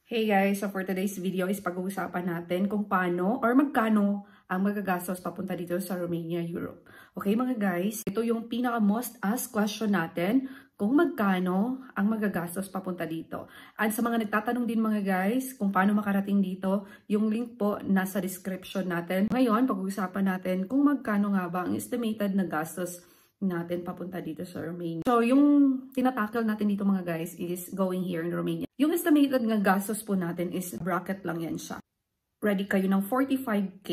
Hey guys, so for today's video is pag-uusapan natin kung paano or magkano ang magagastos papunta dito sa Romania, Europe. Okay mga guys, ito yung pinaka most asked question natin kung magkano ang magagastos papunta dito. At sa mga nagtatanong din mga guys kung paano makarating dito, yung link po nasa description natin. Ngayon, pag-uusapan natin kung magkano nga ba ang estimated na gastos natin papunta dito sa Romania. So, yung tinatakil natin dito mga guys is going here in Romania. Yung estimated nga gastos po natin is bracket lang yan siya. Ready kayo ng 45k,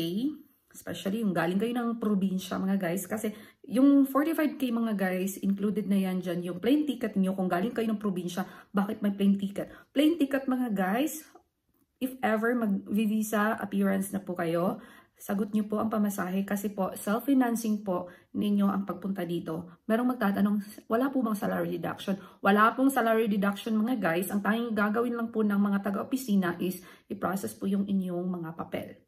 especially yung galing kayo ng probinsya mga guys. Kasi yung 45k mga guys, included na yan dyan yung plane ticket niyo kung galing kayo ng probinsya. Bakit may plane ticket? Plane ticket mga guys, if ever mag-visa appearance na po kayo, sagot nyo po ang pamasahe kasi po self-financing po ninyo ang pagpunta dito. Merong magtatanong, wala po bang salary deduction? Wala pong salary deduction mga guys. Ang tanging gagawin lang po ng mga taga-opisina is i-process po yung inyong mga papel.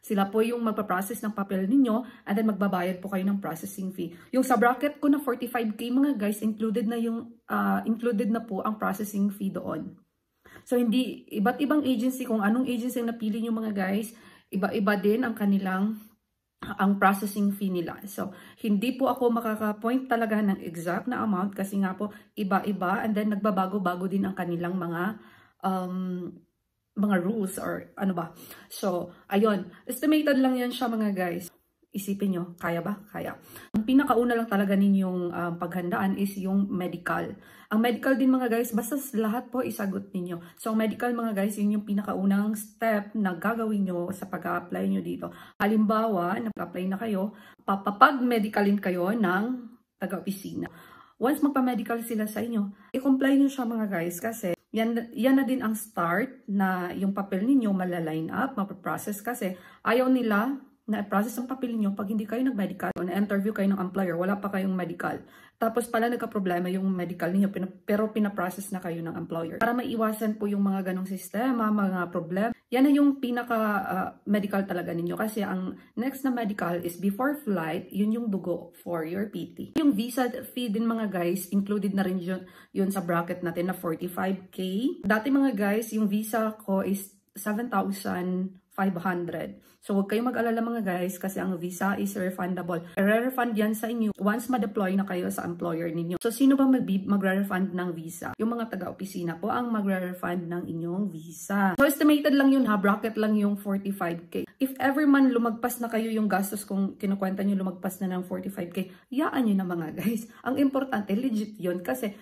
Sila po yung magpa-process ng papel ninyo and then magbabayad po kayo ng processing fee. Yung sa bracket ko na 45k mga guys, included na po ang processing fee doon. So hindi, iba't ibang agency, kung anong agency ang napili nyo mga guys, iba-iba din ang processing fee nila. So, hindi po ako makaka-point talaga ng exact na amount kasi nga po iba-iba and then nagbabago-bago din ang kanilang mga rules or ano ba. So, ayun. Estimated lang yan siya mga guys. Isipin nyo, kaya ba? Kaya. Ang pinakauna lang talaga ninyong paghandaan is yung medical. Ang medical din mga guys, basta lahat po isagot ninyo. So, ang medical mga guys, yun yung pinakaunang step na gagawin nyo sa pag-a-apply nyo dito. Halimbawa, nag-apply na kayo, papapag-medicalin kayo ng taga-opisina. Once magpa-medical sila sa inyo, i-comply nyo siya mga guys kasi yan na din ang start na yung papel ninyo malaline up, mapaprocess kasi ayaw nila na process ang papel niyo pag hindi kayo nag-medical o na-interview kayo ng employer, wala pa kayong medical. Tapos pala nagka-problema yung medical niyo pero pinaprocess na kayo ng employer. Para maiwasan po yung mga ganong sistema, mga problem. Yan na yung pinaka-medical talaga ninyo. Kasi ang next na medical is before flight, yun yung dugo for your PT. Yung visa fee din mga guys, included na rin yun sa bracket natin na 45k. Dati mga guys, yung visa ko is 7,500. So, huwag kayong mag-alala mga guys kasi ang visa is refundable. I-refund yan sa inyo once ma-deploy na kayo sa employer ninyo. So, sino ba magre-refund ng visa? Yung mga taga-opisina po ang magre-refund ng inyong visa. So, estimated lang yun ha. Bracket lang yung 45k. If ever man lumagpas na kayo yung gastos kung kinukwenta nyo lumagpas na ng 45k, yaan nyo na mga guys. Ang importante, legit yun kasi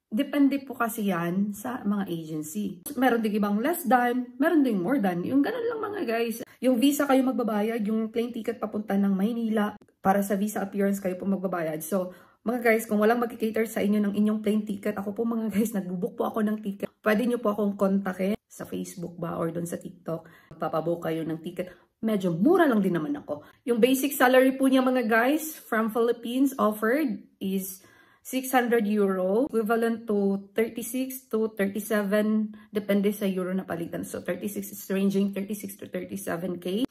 depende po kasi yan sa mga agency. Meron din ibang less than, meron din more than. Yung ganun lang mga guys. Yung visa kayo magbabayad, yung plane ticket papunta ng Maynila, para sa visa appearance kayo po magbabayad. So, mga guys, kung walang mag-cater sa inyo ng inyong plane ticket, ako po mga guys, nag-book po ako ng ticket. Pwede nyo po akong kontakin sa Facebook ba or doon sa TikTok. Papabook kayo ng ticket. Medyo mura lang din naman ako. Yung basic salary po niya mga guys, from Philippines offered is 600 euro, equivalent to 36 to 37, depende sa euro na palitan. So, 36 is ranging 36 to 37k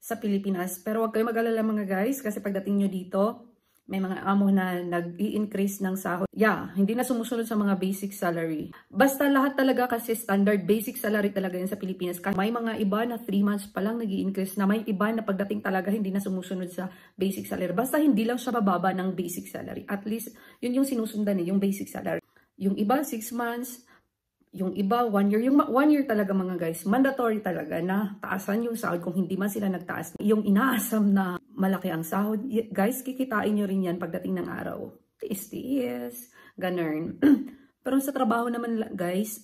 sa Pilipinas. Pero huwag kayo mag-alala mga guys, kasi pagdating nyo dito, may mga amo na nag-i-increase ng sahod. Yeah, hindi na sumusunod sa mga basic salary. Basta lahat talaga kasi standard basic salary talaga yan sa Pilipinas. May mga iba na 3 months pa lang nag-i-increase na, may iba na pagdating talaga hindi na sumusunod sa basic salary. Basta hindi lang siya bababa ng basic salary. At least, yun yung sinusundan yung basic salary. Yung iba, 6 months. Yung iba, 1 year. Yung 1 year talaga mga guys, mandatory talaga na taasan yung sahod kung hindi man sila nagtaas. Yung inaasam na malaki ang sahod, guys, kikitain nyo rin yan pagdating ng araw. Tiis-tiis, ganun. Pero sa trabaho naman guys,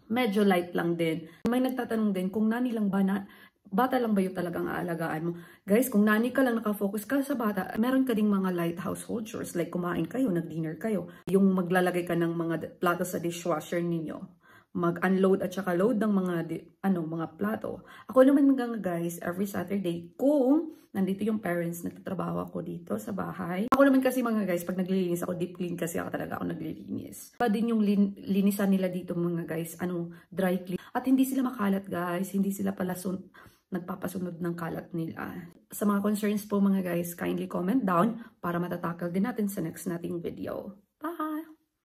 medyo light lang din. May nagtatanong din kung nani lang ba na, bata lang ba yung talagang aalagaan mo? Guys, kung nani ka lang nakafocus ka sa bata, meron ka ding mga light household chores like kumain kayo, nag-dinner kayo. Yung maglalagay ka ng mga plato sa dishwasher ninyo. Mag-unload at saka load ng mga plato. Ako naman mga guys, every Saturday, kung nandito yung parents, nagtatrabaho ako dito sa bahay. Ako naman kasi mga guys, pag naglilinis ako, deep clean kasi ako talaga ako naglilinis. Pa din yung linisan nila dito mga guys, dry clean. At hindi sila makalat guys, hindi sila pala nagpapasunod ng kalat nila. Sa mga concerns po mga guys, kindly comment down para matatakal din natin sa next nating video.